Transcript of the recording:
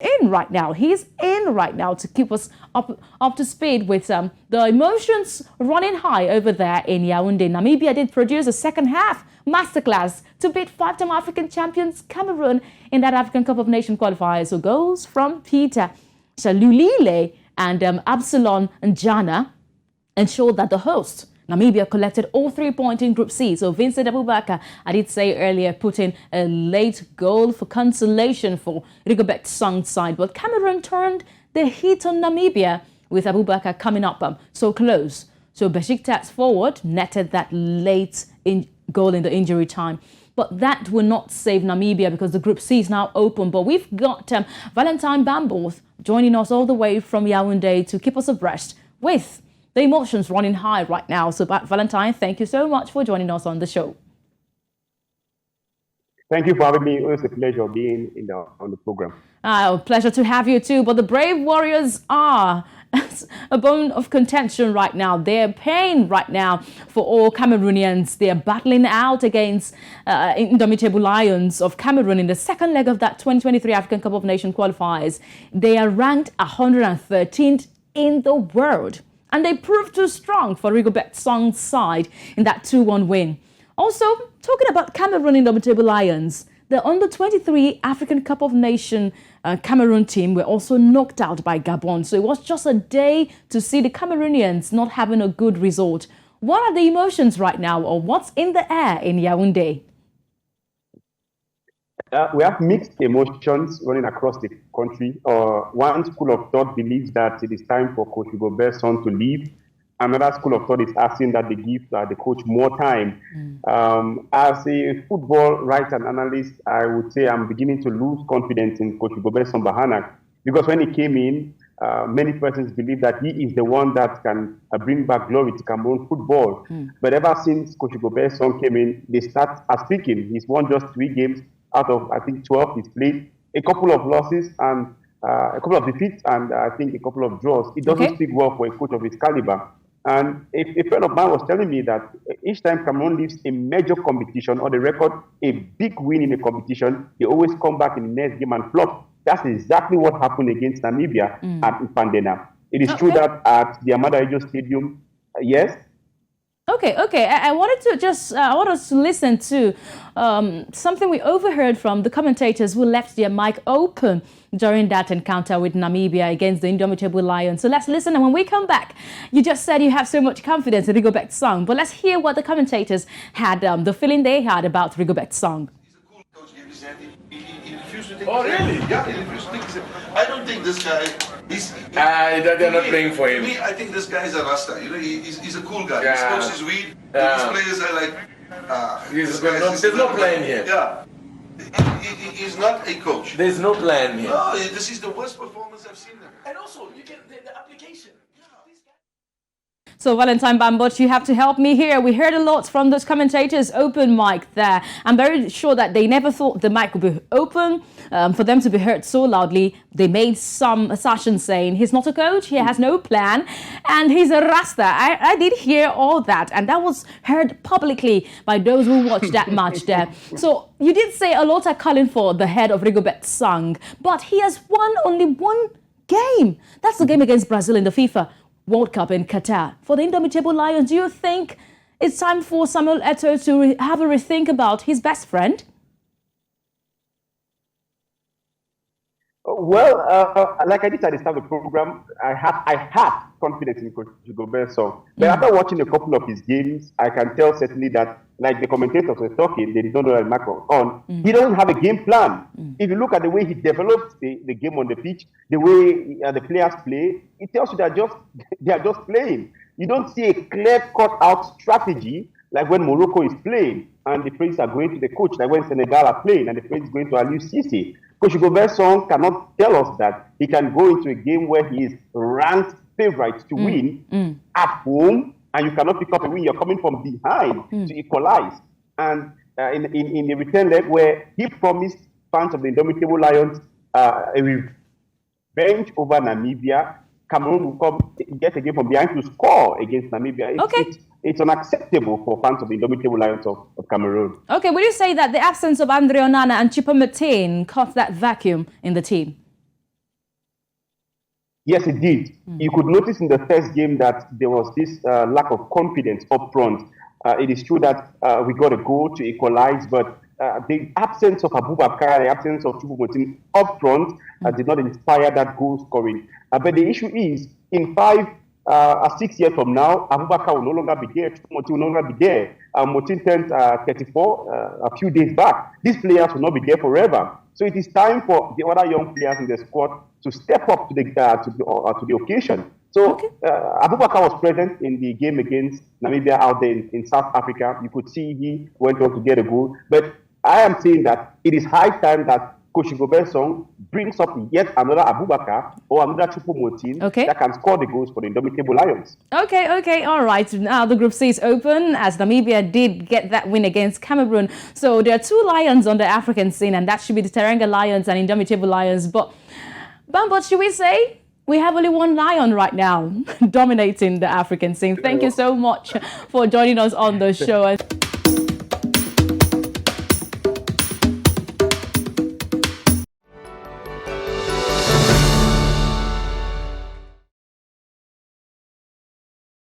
in right now. He's in right now to keep us up to speed with the emotions running high over there in Yaoundé. Namibia did produce a second half masterclass to beat five-time African champions Cameroon in that African Cup of Nations qualifier. So goals from Peter Shalulile and Absalon Njana ensured that the hosts Namibia collected all 3 points in Group C. So Vincent Abubakar, I did say earlier, put in a late goal for consolation for Rigobert Song's side. But Cameroon turned the heat on Namibia with Abubakar coming up so close. So Besiktas forward netted that late goal in the injury time. But that will not save Namibia because the Group C is now open. But we've got Valentine Bamboth joining us all the way from Yaoundé to keep us abreast with the emotions running high right now. So Valentine, thank you so much for joining us on the show. Thank you for having me. It was a pleasure being on the program. Pleasure to have you too. But the Brave Warriors are a bone of contention right now. They're paying right now for all Cameroonians. They're battling out against Indomitable Lions of Cameroon in the second leg of that 2023 African Cup of Nations qualifiers. They are ranked 113th in the world. And they proved too strong for Rigobert Song's side in that 2-1 win. Also, talking about Cameroon Indomitable Lions, the under-23 African Cup of Nations Cameroon team were also knocked out by Gabon. So it was just a day to see the Cameroonians not having a good result. What are the emotions right now, or what's in the air in Yaoundé? We have mixed emotions running across the country. One school of thought believes that it is time for Coach Rigobert's son to leave. Another school of thought is asking that they give the coach more time. As a football writer and analyst, I would say I'm beginning to lose confidence in Coach Rigobert's son Bahanak, because when he came in, many persons believe that he is the one that can bring back glory to Cameroon football. But ever since Coach Rigobert's son came in, they start speaking. He's won just 3 games out of, I think, 12 he's played, a couple of losses and a couple of defeats, and I think a couple of draws. It doesn't speak well for a coach of his caliber. And a friend of mine was telling me that each time Cameroon leaves a major competition or they record a big win in a competition, they always come back in the next game and flop. That's exactly what happened against Namibia at Pandena. It is true that at the Amada Ejo Stadium, yes. Okay. I wanted to I want us to listen to something we overheard from the commentators who left their mic open during that encounter with Namibia against the Indomitable Lions. So let's listen, and when we come back, you just said you have so much confidence in Rigobert Song, but let's hear what the commentators had, the feeling they had about Rigobert Song. He's a cool coach. He refused to take his hand. Really? Yeah, he refused to take his hand. I don't think this guy... they're not playing for him. Me, I think this guy is a Rasta. You know, he's a cool guy. Yeah. He smokes his weed. These players are like... there's no plan here. Yeah. He's not a coach. There's no plan here. No, this is the worst performance I've seen them. And also, you get the application. So Valentine Bamboth, you have to help me here. We heard a lot from those commentators, open mic there. I'm very sure that they never thought the mic would be open for them to be heard so loudly. They made some assertions saying he's not a coach, he has no plan, and he's a Rasta. I did hear all that, and that was heard publicly by those who watched that match there. So you did say a lot are calling for the head of Rigobert Song, but he has won only one game. That's the game against Brazil in the FIFA World Cup in Qatar. For the Indomitable Lions, do you think it's time for Samuel Eto'o to have a rethink about his best friend? Well, like I did at the start of the program, I had confidence in Coach Rigobert Song. But after watching a couple of his games, I can tell certainly that, like the commentators were talking, they don't know that Macron on. He doesn't have a game plan. If you look at the way he developed the game on the pitch, the way the players play, it tells you that they are just playing. You don't see a clear cut-out strategy like when Morocco is playing and the praise are going to the coach, like when Senegal are playing and the praise is going to Aliou Cisse. Coach Rigobert Song cannot tell us that he can go into a game where he is ranked favorite to win at home, and you cannot pick up a win. You're coming from behind to equalize. And in the return leg where he promised fans of the Indomitable Lions a revenge over Namibia, Cameroon will get a game from behind to score against Namibia. It's unacceptable for fans of the Indomitable Lions of Cameroon. Okay, would you say that the absence of Andre Onana and Chippa Mateen caused that vacuum in the team? Yes, it did. You could notice in the first game that there was this lack of confidence up front. It is true that we got a goal to equalize, but the absence of Abubakar, the absence of Choupo-Moting up front did not inspire that goal scoring. But the issue is, in 6 years from now, Abubakar will no longer be there, Choupo-Moting will no longer be there. Moting turned 34 a few days back. These players will not be there forever. So it is time for the other young players in the squad to step up to the occasion. So Abubakar was present in the game against Namibia out there in South Africa. You could see he went on to get a goal. But I am saying that it is high time that Coach Gobert Song brings up yet another Abubakar or another Choupo-Moting that can score the goals for the Indomitable Lions. Okay, all right. Now the Group C is open as Namibia did get that win against Cameroon. So there are 2 Lions on the African scene, and that should be the Teranga Lions and Indomitable Lions. But should we say we have only 1 Lion right now dominating the African scene? Thank you so much for joining us on the show.